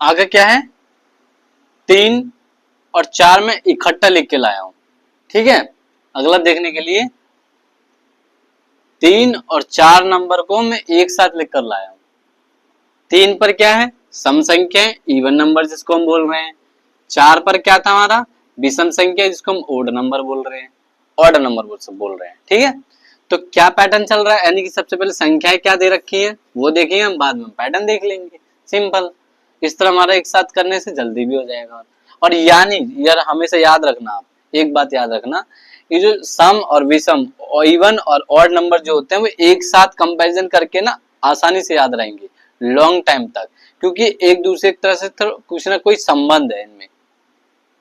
आगे क्या है, 3 और 4 में इकट्ठा लिख के लाया हूं, ठीक है। अगला देखने के लिए 3 और 4 नंबर को मैं एक साथ लिख कर लाया हूं। 3 पर क्या है, सम संख्या है, इवन नंबर जिसको हम बोल रहे हैं। 4 पर क्या था हमारा, विषम संख्या जिसको हम ओड नंबर बोल रहे हैं, ऑड नंबर बोल रहे हैं, ठीक है। तो क्या पैटर्न चल रहा है, यानी कि सबसे पहले संख्याएं क्या दे रखी है वो देखेंगे हम, बाद में पैटर्न देख लेंगे, सिंपल। इस तरह हमारा एक साथ करने से जल्दी भी हो जाएगा। और यानी यार हमेशा याद रखना, आप एक बात याद रखना, ये जो सम और विषम और इवन और ऑड नंबर जो होते हैं वो एक साथ कंपैरिजन करके ना आसानी से याद रहेंगे लॉन्ग टाइम तक, क्योंकि एक दूसरे की तरह से कुछ ना कोई संबंध है इनमें,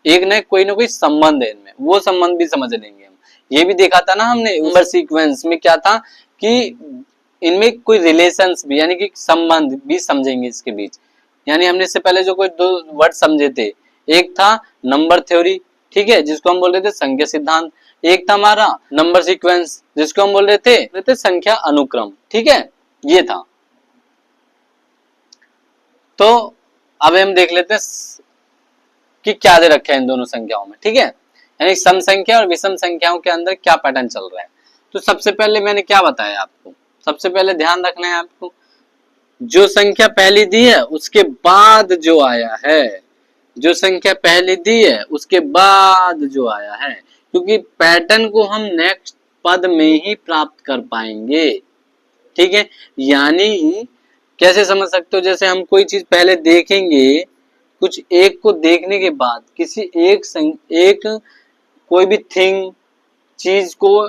एक ना कोई संबंध है इनमें, वो संबंध भी समझ लेंगे हम। ये भी देखा था ना हमने नंबर सीक्वेंस में, क्या था कि इनमें कोई रिलेशंस भी यानी कि संबंध भी समझेंगे इसके बीच। यानी हमने इससे पहले जो कोई 2 वर्ड समझे थे, एक था नंबर थ्योरी, ठीक है, जिसको हम बोल रहे थे संख्या सिद्धांत। एक था हमारा नंबर सीक्वेंस, जिसको हम बोल रहे थे संख्या अनुक्रम, ठीक है, ये था। तो अब हम देख लेते हैं कि क्या दे रखा है इन दोनों संख्याओं में, ठीक है, यानी सम संख्या और विषम संख्याओं के अंदर क्या पैटर्न चल रहा है। तो सबसे पहले मैंने क्या बताया आपको, सबसे पहले ध्यान रखना है आपको, जो संख्या पहली दी है उसके बाद जो आया है, जो संख्या पहले दी है उसके बाद जो आया है, क्योंकि पैटर्न को हम नेक्स्ट पद में ही प्राप्त कर पाएंगे, ठीक है। यानी कैसे समझ सकते हो, जैसे हम कोई चीज पहले देखेंगे, कुछ एक को देखने के बाद किसी एक कोई भी थिंग चीज को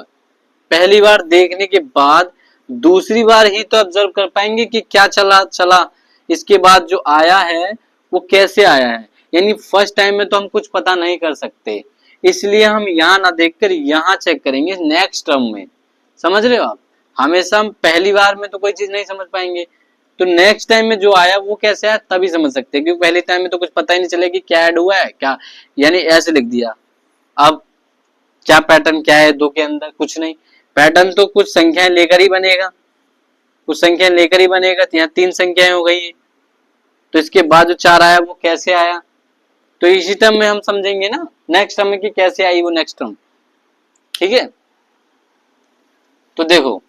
पहली बार देखने के बाद दूसरी बार ही तो ऑब्जर्व कर पाएंगे कि क्या चला, इसके बाद जो आया है वो कैसे आया है। यानी फर्स्ट टाइम में तो हम कुछ पता नहीं कर सकते, इसलिए हम यहाँ ना देखकर यहाँ चेक करेंगे नेक्स्ट टर्म में, समझ रहे हो आप। हमेशा हम पहली बार में तो कोई चीज नहीं समझ पाएंगे, तो नेक्स्ट टाइम में जो आया वो कैसे आया तभी समझ सकते हैं, क्योंकि पहले टाइम में तो कुछ पता ही नहीं चलेगा कि क्या ऐड हुआ है क्या, यानी ऐसे लिख दिया। अब क्या पैटर्न क्या है 2 के अंदर, कुछ नहीं, पैटर्न तो कुछ संख्याएं लेकर ही बनेगा, कुछ संख्याएं लेकर ही बनेगा। तो यहाँ 3 संख्याएं हो गई है, तो इसके बाद जो 4 आया वो कैसे आया, तो इसी टर्म में हम समझेंगे ना नेक्स्ट टर्म में कि कैसे आई वो नेक्स्ट टर्म, ठीक है। तो देखो,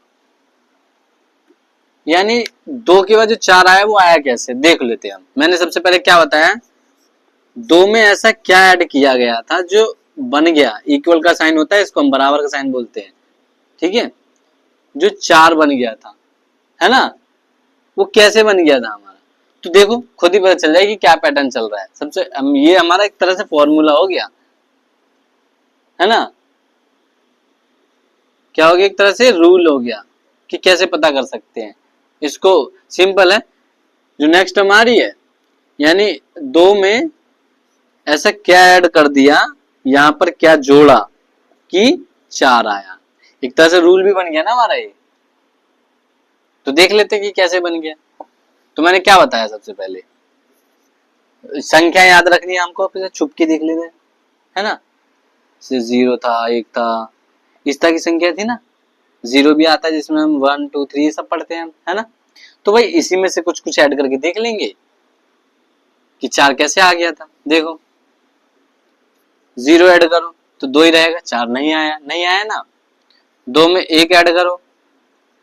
यानी 2 के बाद जो 4 आया वो आया कैसे, देख लेते हैं हम। मैंने सबसे पहले क्या बताया, 2 में ऐसा क्या ऐड किया गया था जो बन गया, इक्वल का साइन होता है इसको हम बराबर का साइन बोलते हैं, ठीक है, जो 4 बन गया था, है ना, वो कैसे बन गया था हमारा। तो देखो खुद ही पता चल जाएगा कि क्या पैटर्न चल रहा है। सबसे ये हमारा एक तरह से फॉर्मूला हो गया, है ना, क्या हो गया, एक तरह से रूल हो गया कि कैसे पता कर सकते हैं इसको। सिंपल है, जो नेक्स्ट टर्म आ रही है, यानी 2 में ऐसा क्या ऐड कर दिया, यहां पर क्या जोड़ा कि 4 आया, एक तरह से रूल भी बन गया ना हमारा ये। तो देख लेते हैं कि कैसे बन गया। तो मैंने क्या बताया, सबसे पहले संख्या याद रखनी है हमको, फिर छुप के देख लेते हैं, है ना। 0 था, 1 था, इस तरह की संख्या थी ना, 0 भी आता है जिसमें हम 1 2 3 सब पढ़ते हैं, है ना। तो भाई इसी में से कुछ कुछ ऐड करके देख लेंगे कि 4 कैसे आ गया था। देखो 0 ऐड करो तो 2 ही रहेगा, 4 नहीं आया ना। 2 में 1 ऐड करो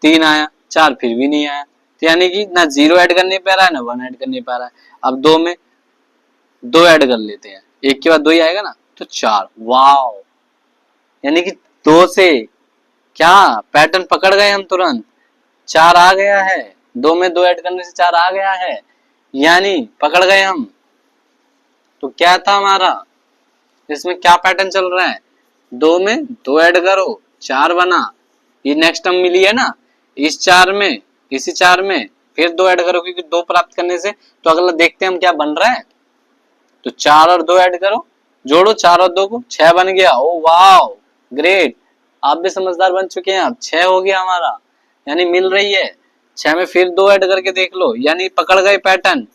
3 आया, 4 फिर भी नहीं आया, तो यानी कि ना 0 ऐड करने पा रहा है ना 1 ऐड करने पा रहा है। अब 2 में 2 ऐड कर लेते हैं, 1 के बाद 2 ही आएगा ना, तो 4। वाओ, यानी कि 2 से क्या पैटर्न पकड़ गए हम तुरंत, 4 आ गया है, 2 में 2 ऐड करने से 4 आ गया है, यानी पकड़ गए हम। तो क्या था हमारा, इसमें क्या पैटर्न चल रहा है, 2 में 2 ऐड करो 4 बना, ये नेक्स्ट टर्म मिली है ना, इस 4 में इसी 4 में फिर 2 ऐड करो, क्योंकि 2 प्राप्त करने से। तो अगला देखते हैं हम क्या बन रहा है। तो 4 और 2 ऐड करो, जोड़ो 4 और 2 को, 6 बन गया। ओ वाओ ग्रेट, आप भी समझदार बन चुके हैं, अब 6 हो गया हमारा, यानी मिल रही है। 6 में फिर 2 ऐड करके देख लो, यानी पकड़ गए पैटर्न,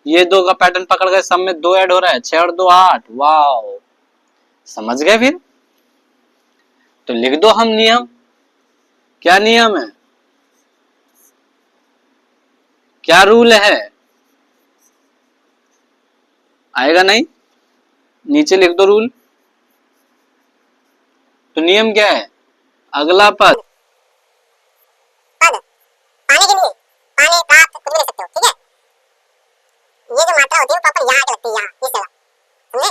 ये 2 का पैटर्न पकड़ गए, सब में 2 ऐड हो रहा है, 6 और 2 8। वाओ, समझ गए फिर। तो लिख दो हम नियम, क्या नियम है, क्या रूल है, आएगा नहीं, नीचे लिख दो रूल। तो नियम क्या है, अगला पद पद पाने के लिए पाने का कुछ भी ले सकते हो, ठीक है। ये जो मात्रा होती है वो प्रॉपर यहाँ आके लगती है, यहाँ इस जगह, समझे।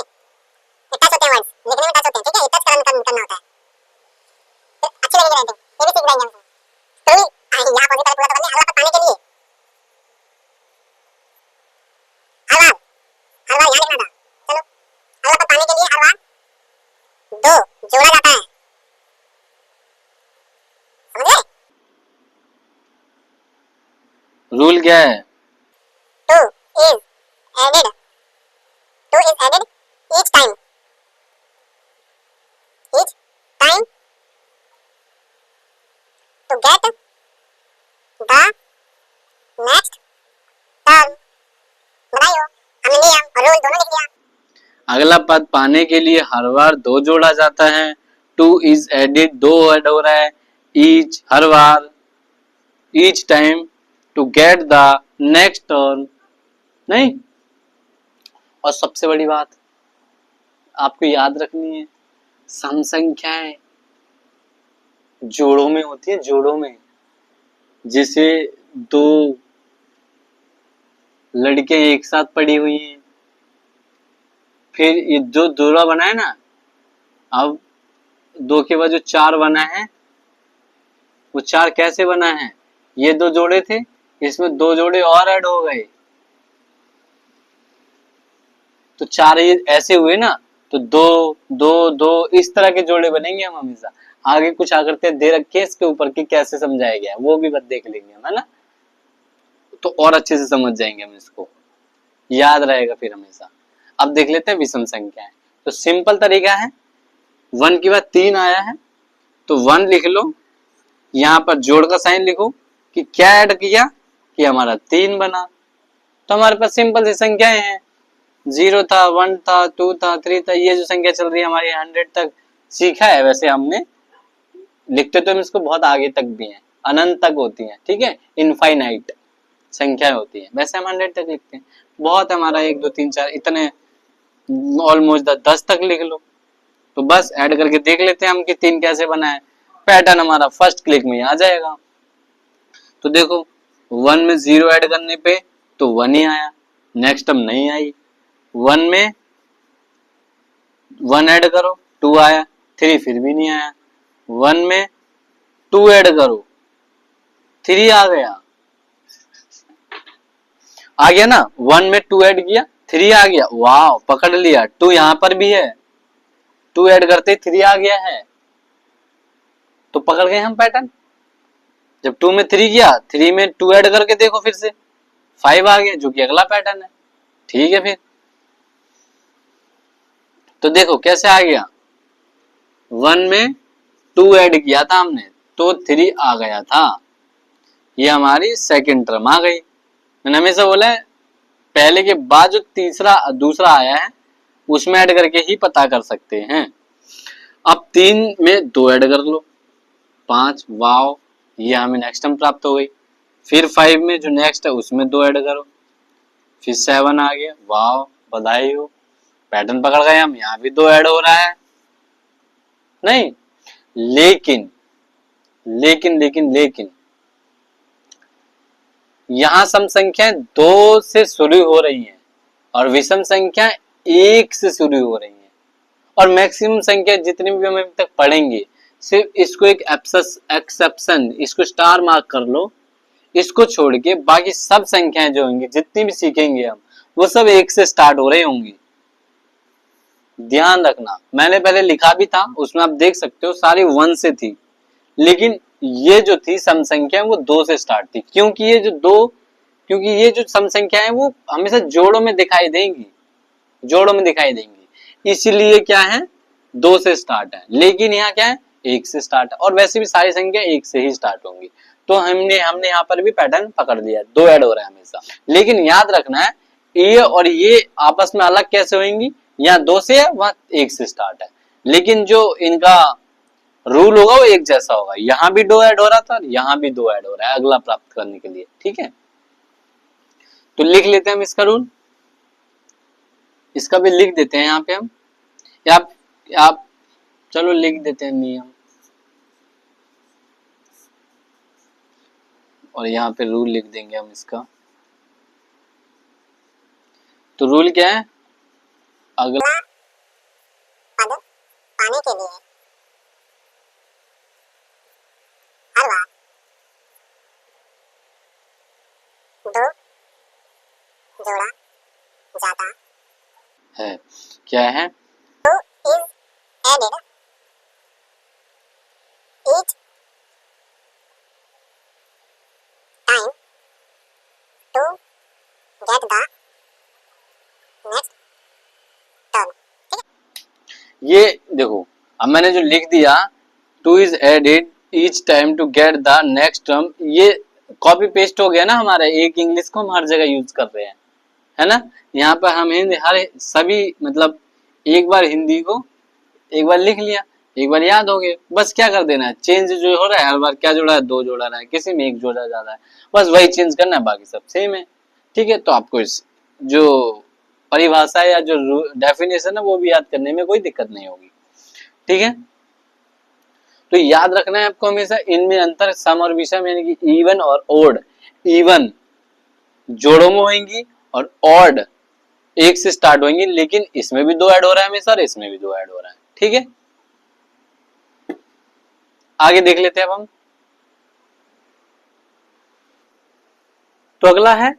टच होते हैं वर्ड्स, लिखने में टच होते हैं, ठीक है। टच करना होता है, फिर अच्छे लगेंगे राइटिंग, ये भी सीख जाएंगे हम। तो यहाँ पॉजिटिव पूरा तो करना है। अगला पद पाने के लिए हर बार यहाँ लिखना था। चलो अगला पद पाने के लिए हर बार दो जोड़ा जाता है, समझे। रूल क्या है, two is added each time to get the next term। बताइयो, हमने नियम और रूल दोनों लिख दिया। अगला पद पाने के लिए हर बार दो जोड़ा जाता है, टू इज एडिड दो ऐड हो रहा है, ईच हर बार, each time, to get the next term नहीं। और सबसे बड़ी बात आपको याद रखनी है, सम संख्याएं जोड़ों में होती है, जोड़ों में। जैसे दो लड़कियां एक साथ पड़ी हुई हैं, फिर ये जो जोड़ा बना है ना, अब दो के बाद जो चार बना है, वो चार कैसे बना है, ये दो जोड़े थे, इसमें दो जोड़े और ऐड हो गए, तो चार ये ऐसे हुए ना, तो दो दो दो इस तरह के जोड़े बनेंगे हम हमेशा। आगे कुछ आकृतियां दे रखी है इसके ऊपर की कैसे समझाया गया, वो भी बस देख लेंगे हम, है ना, तो और अच्छे से समझ जाएंगे हम इसको, याद रहेगा फिर हमेशा। अब देख लेते हैं विषम संख्याएं। तो सिंपल तरीका है, 1 के बाद 3 आया है तो 1 लिख लो, यहाँ पर जोड़ का साइन लिखो कि क्या ऐड किया कि हमारा 3 बना। तो हमारे पास सिंपल सी संख्याएं हैं, 0 था, 1 था, 2 था, 3 था, ये जो संख्या चल रही है हमारी 100 तक सीखा है। वैसे हमने लिखते तो हम इसको बहुत आगे तक भी हैं, अनंत तक होती हैं, ठीक है, इनफाइनाइट संख्याएं होती है, वैसे हम 100 तक लिखते हैं। बहुत हमारा 1 2 3 4 इतने ऑलमोस्ट 10 तक लिख लो। तो बस ऐड करके देख लेते हैं हम कि 3 कैसे बना है। पैटर्न हमारा फर्स्ट क्लिक में आ जाएगा। तो देखो 1 में 0 ऐड करने पे तो 1 ही आया, नेक्स्ट टर्म नहीं आई। 1 में 1 ऐड करो 2 आया, 3 फिर भी नहीं आया। 1 में 2 ऐड करो 3 आ गया, आ गया ना। 1 में 2 ऐड किया 3 आ गया, वाह पकड़ लिया। 2 यहां पर भी है, 2 ऐड करते 3 आ गया है, तो पकड़ गए हम पैटर्न। जब 2 में 3 किया, 3 में 2 ऐड करके देखो फिर से 5 आ गया, जो कि अगला पैटर्न है, ठीक है। फिर तो देखो कैसे आ गया, 1 में 2 ऐड किया था हमने तो 3 आ गया था, ये हमारी सेकंड टर्म आ गई। मैंने हमेशा बोला है पहले के बाद जो दूसरा आया है उसमें ऐड करके ही पता कर सकते हैं। अब 3 में 2 ऐड कर लो 5, वाव, ये हमें नेक्स्ट टर्म प्राप्त हो गई। फिर 5 में जो नेक्स्ट है उसमें 2 ऐड करो, फिर 7 आ गया, वाव बधाई हो, पैटर्न पकड़ गए हम, यहाँ भी 2 ऐड हो रहा है नहीं। लेकिन लेकिन लेकिन लेकिन यहां सम संख्याएं 2 से शुरू हो रही हैं और विषम संख्या 1 से शुरू हो रही हैं। और मैक्सिमम संख्या जितनी भी हम अभी तक पढ़ेंगे, सिर्फ इसको एक एक्सेप्शन, इसको स्टार मार्क कर लो, इसको छोड़ के बाकी सब संख्याएं जो होंगी जितनी भी सीखेंगे हम, वो सब 1 से स्टार्ट हो रही होंगी। ध्यान रखना, मैंने पहले लिखा भी था, उसमें आप देख सकते हो सारी 1 से थी, लेकिन ये जो थी सम संख्या वो 2 से स्टार्ट थी, क्योंकि ये जो सम संख्या है वो हमेशा जोड़ों में दिखाई देंगी, जोड़ों में दिखाई देंगी, इसलिए क्या है 2 से स्टार्ट है। लेकिन यहाँ क्या है 1 से स्टार्ट है, और वैसे भी सारी संख्या 1 से ही स्टार्ट होंगी। तो हमने यहाँ पर भी पैटर्न पकड़ लिया, 2 ऐड हो रहा है हमेशा। लेकिन याद रखना है ये और ये आपस में अलग कैसे होंगी, यहाँ 2 से है वहां 1 से स्टार्ट है, लेकिन जो इनका रूल होगा वो एक जैसा होगा। यहाँ भी 2 ऐड हो रहा था, यहाँ भी 2 ऐड हो रहा है अगला प्राप्त करने के लिए, ठीक है। तो लिख लेते हैं हम इसका रूल। इसका भी लिख देते हैं यहाँ पे हम, या आप चलो लिख देते हैं नियम, और यहाँ पे रूल लिख देंगे हम इसका। तो रूल क्या है, अगला पद पाने के लिए हर बार 2 जोड़ा जाता है, क्या है, is added each time to get the next term। ये देखो अब मैंने जो लिख दिया, two is added each time to get the next term, ये कॉपी पेस्ट हो गया ना हमारा, एक इंग्लिश को हम हर जगह यूज कर रहे हैं, है ना। यहाँ पर हम हिंदी हर सभी मतलब एक बार हिंदी को एक बार लिख लिया, एक बार याद हो गया, बस क्या कर देना है, चेंज जो हो रहा है हर बार, क्या जोड़ा है, 2 जोड़ा रहा है, किसी में 1 जोड़ा जा रहा है, बस वही चेंज करना है, बाकी सब सेम है। ठीक है, तो आपको इस जो परिभाषा या जो डेफिनेशन है वो भी याद करने में कोई दिक्कत नहीं होगी। ठीक है, तो याद रखना है आपको हमेशा इनमें अंतर सम और विषम, यानी कि इवन और ओड। इवन जोड़ों में होंगी और ऑड एक से स्टार्ट होंगी, लेकिन इसमें भी 2 ऐड हो रहा है हमेशा और इसमें भी 2 ऐड हो रहा है। ठीक है, आगे देख लेते हैं अब हम। तो अगला है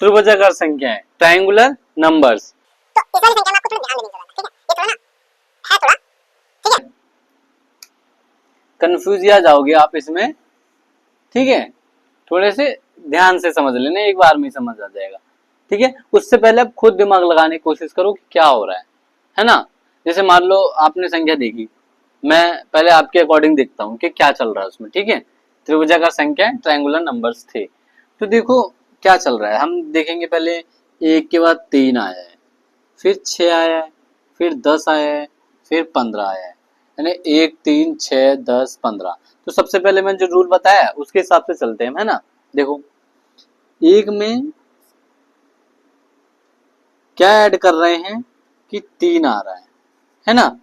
त्रिभुजाकार संख्याएं, ट्रायंगुलर नंबर्स। तो इस वाली संख्या में आपको थोड़ा ध्यान देने की जरूरत है, ठीक है, ये थोड़ा ना है थोड़ा, ठीक है, कंफ्यूज या जाओगे आप इसमें, ठीक है, थोड़े से ध्यान से समझ लेना, एक बार में समझ आ जाएगा। ठीक है, उससे पहले आप खुद दिमाग लगाने की कोशिश करो कि क्या हो रहा है ना। जैसे मान लो आपने संख्या देखी, मैं पहले आपके अकॉर्डिंग देखता हूँ कि क्या चल रहा है उसमें। ठीक है, त्रिभुजाकार संख्या ट्रायंगुलर नंबर्स थे, तो देखो क्या चल रहा है, हम देखेंगे पहले 1 के बाद 3 आया है, फिर 6 आया है, फिर 10 आया है, फिर 15 आया है, यानी 1 3 6 10 15। तो सबसे पहले मैंने जो रूल बताया उसके हिसाब से चलते हैं, है ना। देखो 1 में क्या ऐड कर रहे हैं कि 3 आ रहा है ना।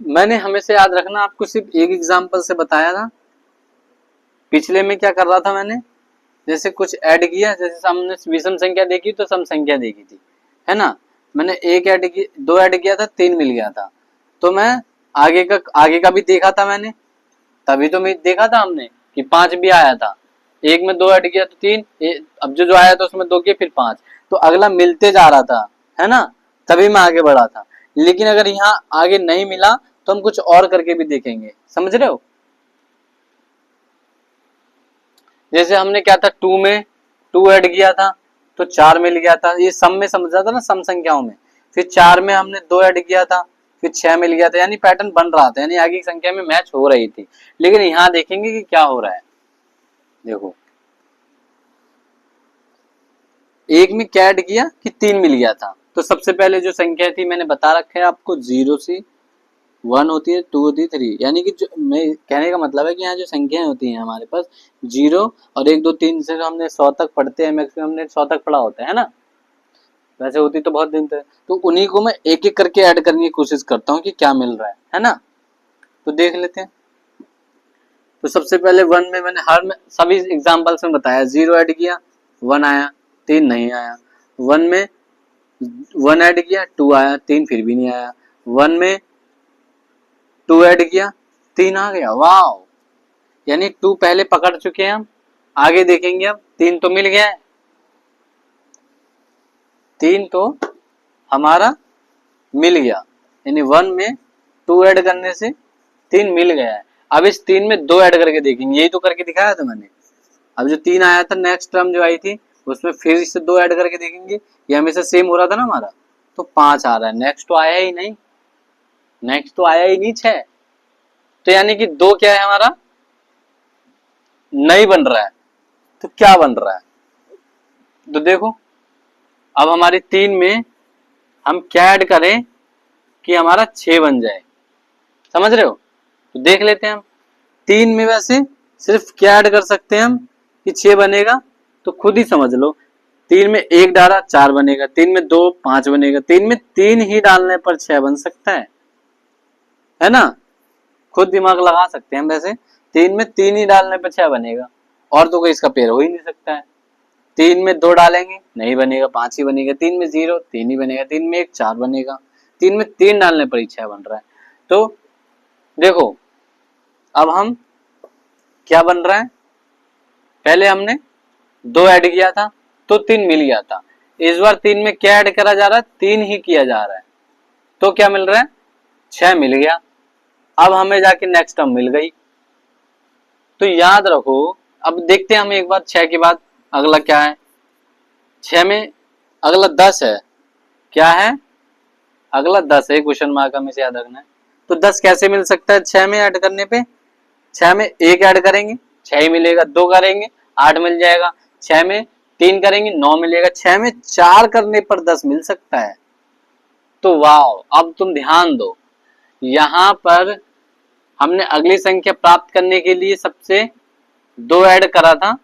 मैंने हमेशा याद रखना, आपको सिर्फ एक एग्जांपल से बताया था, पिछले में क्या कर रहा था मैंने, जैसे कुछ ऐड किया, जैसे हमने विषम संख्या देखी तो सम संख्या देखी थी, है ना। मैंने 1 ऐड किया, 2 ऐड किया था, 3 मिल गया था, तो मैं आगे का भी देखा था मैंने, तभी तो मैं देखा था हमने कि 5 भी आया था, 1 में 2 ऐड किया तो 3, अब जो आया था उसमें 2 किया फिर 5, तो अगला मिलते जा रहा था, है ना, तभी मैं आगे बढ़ा था। लेकिन अगर यहाँ आगे नहीं मिला तो हम कुछ और करके भी देखेंगे, समझ रहे हो। जैसे हमने क्या था, 2 में 2 ऐड किया था तो 4 मिल गया था, ये सम में समझा था ना, सम संख्याओं में। फिर 4 में हमने 2 ऐड किया था, फिर 6 मिल गया था, यानी पैटर्न बन रहा था, यानी आगे की संख्या में मैच हो रही थी। लेकिन यहाँ देखेंगे कि क्या हो रहा है। देखो 1 में क्या ऐड किया कि 3 मिल गया था, तो सबसे पहले जो संख्या थी मैंने बता रखा है आपको, 0 से 1 होती है, 2 होती है, 3, यानी कि जो मैं कहने का मतलब है कि यहाँ जो संख्याएं होती हैं हमारे पास 0 और 1 2 3 से हमने 100 तक पढ़ते हैं, मैक्सिमम हमने 100 तक पढ़ा होता है ना, वैसे होती तो बहुत दिन तक, तो उन्हीं को मैं एक एक करके ऐड करने की कोशिश करता हूँ कि क्या मिल रहा है ना। तो देख लेते हैं। तो सबसे पहले 1 में मैंने सभी एग्जाम्पल्स में बताया, 0 ऐड किया 1 आया, 3 नहीं आया, 1 में 1 ऐड किया 2 आया, 3 फिर भी नहीं आया, 1 में 2 ऐड किया 3 आ गया, वाह, यानी 2 पहले पकड़ चुके हैं हम। आगे देखेंगे अब 3 तो मिल गया है, 3 तो हमारा मिल गया, यानी 1 में 2 ऐड करने से 3 मिल गया है। अब इस 3 में 2 ऐड करके देखेंगे, यही तो करके दिखाया था मैंने। अब जो 3 आया था, नेक्स्ट टर्म जो आई थी उसमें फिर इससे 2 ऐड करके देखेंगे, ये हमेशा सेम हो रहा था ना हमारा, तो 5 आ रहा है, नेक्स्ट तो आया ही नहीं, नेक्स्ट तो आया ही नहीं 6, तो यानी कि 2 क्या है हमारा, नहीं बन रहा है, तो क्या बन रहा है, तो देखो अब हमारी 3 में हम क्या ऐड करें कि हमारा 6 बन जाए, समझ रहे हो। तो देख लेते हैं हम 3 में वैसे सिर्फ क्या ऐड कर सकते हैं हम कि 6 बनेगा, तो खुद ही समझ लो, 3 में 1 डाला 4 बनेगा, 3 में 2 5 बनेगा, 3 में 3 ही डालने पर 6 बन सकता है ना। खुद दिमाग लगा सकते हैं वैसे, 3 में 3 ही डालने पर 6 बनेगा, और तो कोई इसका पेड़ हो ही नहीं सकता है। 3 में 2 डालेंगे नहीं बनेगा, 5 ही बनेगा, 3 में 0 3 ही बनेगा, 3 में 1 4 बनेगा, 3 में 3 डालने पर ही 6 बन रहा है। तो देखो अब हम क्या बन रहा है, पहले हमने 2 ऐड किया था तो 3 मिल गया था, इस बार 3 में क्या ऐड करा जा रहा है, 3 ही किया जा रहा है, तो क्या मिल रहा है 6 मिल गया। अब हमें जाके नेक्स्ट टर्म मिल गई। तो याद रखो, अब देखते हैं हम एक बार 6 के बाद अगला क्या है। 6 में अगला 10 है, क्या है अगला 10 है, क्वेश्चन मार्क हमें से याद रखना है। तो 10 कैसे मिल सकता है 6 में ऐड करने पे, 6 में 1 ऐड करेंगे 6 ही मिलेगा, 2 करेंगे 8 मिल जाएगा, 6 में 3 करेंगे 9 मिलेगा, 6 में 4 करने पर 10 मिल सकता है। तो वाह, अब तुम ध्यान दो, यहां पर हमने अगली संख्या प्राप्त करने के लिए सबसे 2 ऐड करा था।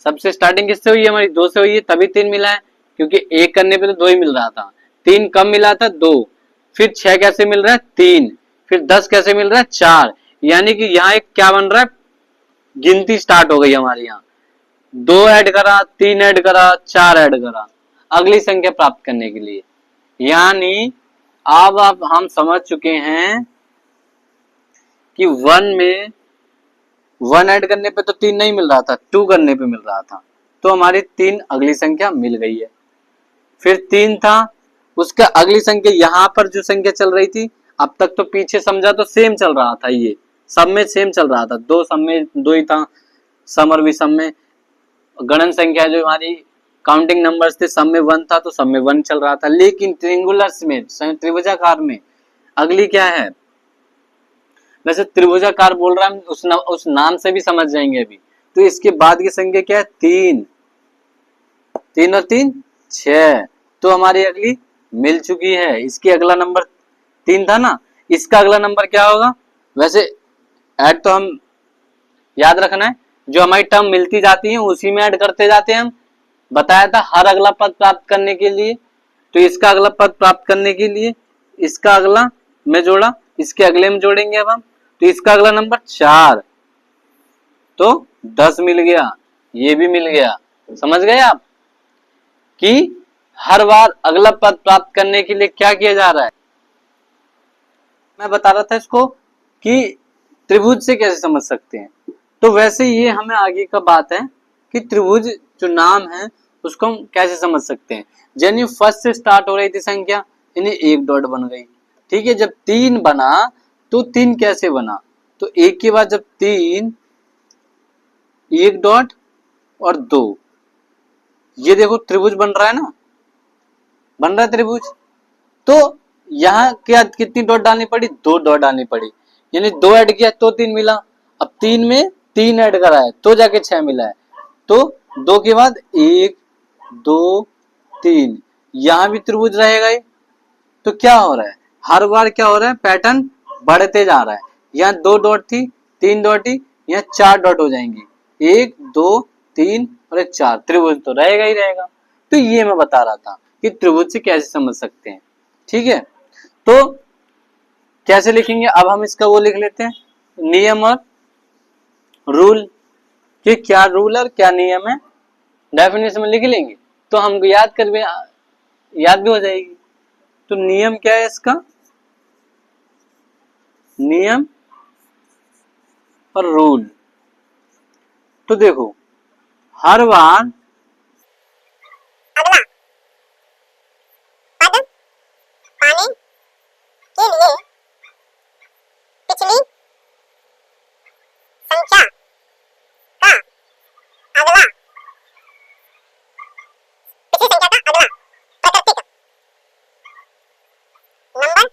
सबसे स्टार्टिंग किससे हुई है हमारी, 2 से हुई है, तभी 3 मिला है, क्योंकि 1 करने पे तो 2 ही मिल रहा था, 3 कम मिला था 2, फिर 6 कैसे मिल रहा है 3, फिर 10 कैसे मिल रहा है 4, यानी कि यहाँ एक क्या बन रहा है, गिनती स्टार्ट हो गई हमारी। यहाँ 2 ऐड करा, 3 ऐड करा, 4 ऐड करा अगली संख्या प्राप्त करने के लिए। यानी अब हम समझ चुके हैं कि 1 में 1 ऐड करने पे तो 3 नहीं मिल रहा था, 2 करने पे मिल रहा था, तो हमारी 3 अगली संख्या मिल गई है। फिर 3 था, उसका अगली संख्या यहाँ पर जो संख्या चल रही थी, अब तक तो पीछे समझा तो सेम चल रहा था, ये सब में सेम चल रहा था, 2 सब में 2 ही था, सम और विषम में गणन संख्या जो हमारी काउंटिंग नंबर्स थे सब में 1 था, तो सब में 1 चल रहा था। लेकिन ट्रिंगुलर्स में, त्रिभुजाकार में अगली क्या है, वैसे त्रिभुजाकार बोल रहा है, उस नाम से भी समझ जाएंगे अभी। तो इसके बाद की संख्या क्या है 3, 3 और 3 6, तो हमारी अगली मिल चुकी है। इसकी अगला नंबर 3 था ना, इसका अगला नंबर क्या होगा, वैसे ऐड तो हम याद रखना है, जो हमारी टर्म मिलती जाती है उसी में ऐड करते जाते हैं हम, बताया था हर अगला पद प्राप्त करने के लिए। तो इसका अगला पद प्राप्त करने के लिए इसका अगला में जोड़ा, इसके अगले में जोड़ेंगे अब हम, तो इसका अगला नंबर 4, तो 10 मिल गया, ये भी मिल गया। समझ गए आप कि हर बार अगला पद प्राप्त करने के लिए क्या किया जा रहा है। मैं बता रहा था इसको कि त्रिभुज से कैसे समझ सकते हैं, तो वैसे ये हमें आगे का बात है कि त्रिभुज जो नाम है उसको हम कैसे समझ सकते हैं। यानी फर्स्ट से स्टार्ट हो रही थी संख्या, यानी 1 डॉट बन गई, ठीक है। जब 3 बना तो 3 कैसे बना, तो 1 के बाद जब 3, 1 डॉट और 2, ये देखो त्रिभुज बन रहा है ना, बन रहा है त्रिभुज। तो यहाँ क्या कितनी डॉट डालनी पड़ी, 2 डॉट डालनी पड़ी, यानी 2 ऐड किया तो 3 मिला। अब 3 में 3 ऐड करा है तो जाके 6 मिला है, तो 2 के बाद 1 2 3, यहां भी त्रिभुज रहेगा ये। तो क्या हो रहा है, हर बार क्या हो रहा है, पैटर्न बढ़ते जा रहा है। यहाँ 2 डॉट थी, 3 डॉट थी, यहाँ 4 डॉट हो जाएंगी, 1 2 3 और 1 4, त्रिभुज तो रहेगा ही रहेगा। तो ये मैं बता रहा था कि त्रिभुज से कैसे समझ सकते हैं, ठीक है। तो कैसे लिखेंगे, अब हम इसका वो लिख लेते हैं, नियम और रूल, कि क्या रूल और क्या नियम है, डेफिनेशन में लिख लेंगे तो हमको याद भी हो जाएगी। तो नियम क्या है इसका, नियम और रूल। तो देखो हर बार अगला पद पाने के लिए पिछली संख्या का अगला, पिछली संख्या का अगला प्राकृतिक नंबर,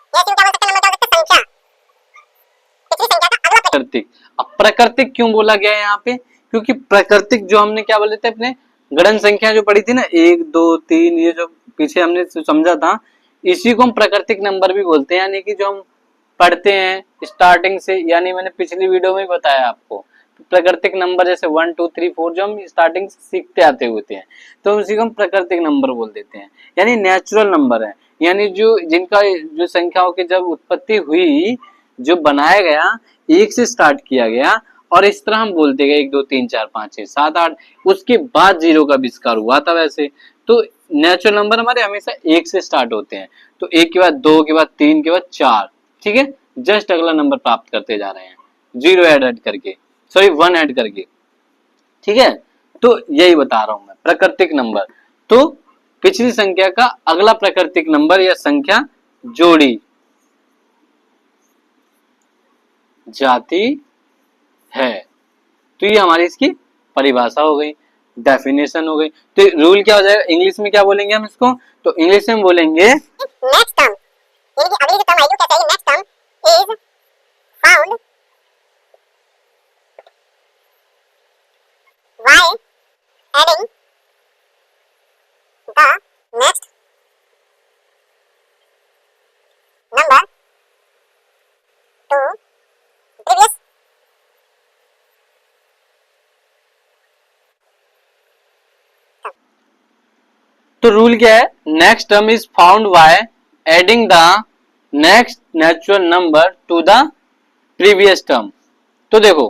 या इसमें क्या बोल सकते हैं, नंबर क्या बोल सकते हैं, संख्या, पिछली संख्या का अगला प्राकृतिक। अब प्राकृतिक क्यों बोला गया है यहाँ पे, क्योंकि प्राकृतिक जो हमने क्या बोले थे अपने गणन संख्या जो पढ़ी थी ना 1 2 3, ये जो पीछे हमने समझा था, इसी को हम प्राकृतिक नंबर भी बोलते हैं। यानी कि जो हम पढ़ते हैं स्टार्टिंग से, यानी मैंने पिछली वीडियो में बताया आपको, प्राकृतिक नंबर जैसे 1 2 3 4 जो हम स्टार्टिंग से सीखते आते होते हैं, तो उसी को हम प्राकृतिक नंबर बोल देते हैं, यानी नेचुरल नंबर है, यानी जो जिनका जो संख्याओं की जब उत्पत्ति हुई, जो बनाया गया, एक से स्टार्ट किया गया और इस तरह हम बोलते गए 1 2 3 4 5 6 7 8, उसके बाद जीरो का आविष्कार हुआ था। वैसे तो नेचुरल नंबर हमारे हमेशा एक से स्टार्ट होते हैं, तो एक के बाद दो के बाद तीन के बाद चार, ठीक है, जस्ट अगला नंबर प्राप्त करते जा रहे हैं जीरो ऐड करके, सॉरी 1 ऐड करके, ठीक है। तो यही बता रहा हूं मैं, प्राकृतिक नंबर। तो पिछली संख्या का अगला प्राकृतिक नंबर या संख्या जोड़ी जाती है। तो ये हमारी इसकी परिभाषा हो गई, डेफिनेशन हो गई। तो रूल क्या हो जाएगा, इंग्लिश में क्या बोलेंगे हम इसको, तो इंग्लिश में बोलेंगे नेक्स्ट टर्म, यानी कि अगली जो टर्म आएगी क्या चाहिए, next term is found by adding the next number two previous तो रूल क्या है, next term is found by adding the next natural number two the previous term. तो देखो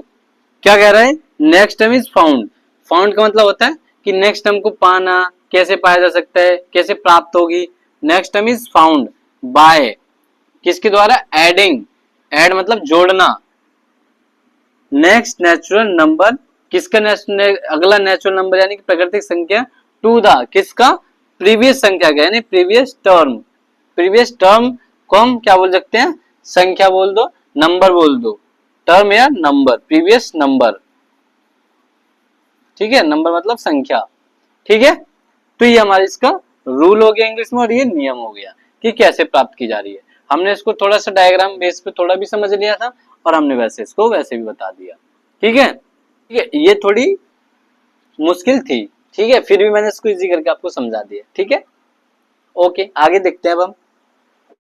क्या कह रहा है, next term is found, found का मतलब होता है कि नेक्स्ट टर्म को पाना, कैसे पाया जा सकता है, कैसे प्राप्त होगी। Next term is found by, किसके द्वारा, एडिंग, एड मतलब जोड़ना, नेक्स्ट नेचुरल नंबर, किसका अगला नेचुरल नंबर यानी कि प्राकृतिक संख्या, टू द, किसका, प्रीवियस संख्या का, यानी प्रीवियस टर्म। प्रीवियस टर्म को हम क्या बोल सकते हैं, संख्या बोल दो, नंबर बोल दो, टर्म या नंबर, प्रीवियस नंबर, ठीक है, नंबर मतलब संख्या, ठीक है। तो ये हमारा इसका रूल हो गया इंग्लिश में, और ये नियम हो गया कि कैसे प्राप्त की जा रही है। हमने इसको थोड़ा सा डायग्राम बेस पे थोड़ा भी समझ लिया था, और हमने वैसे इसको वैसे भी बता दिया, ठीक है। ठीक है, ये थोड़ी मुश्किल थी, ठीक है, फिर भी मैंने इसको इजी करके आपको समझा दिया, ठीक है। ओके, आगे देखते हैं अब हम।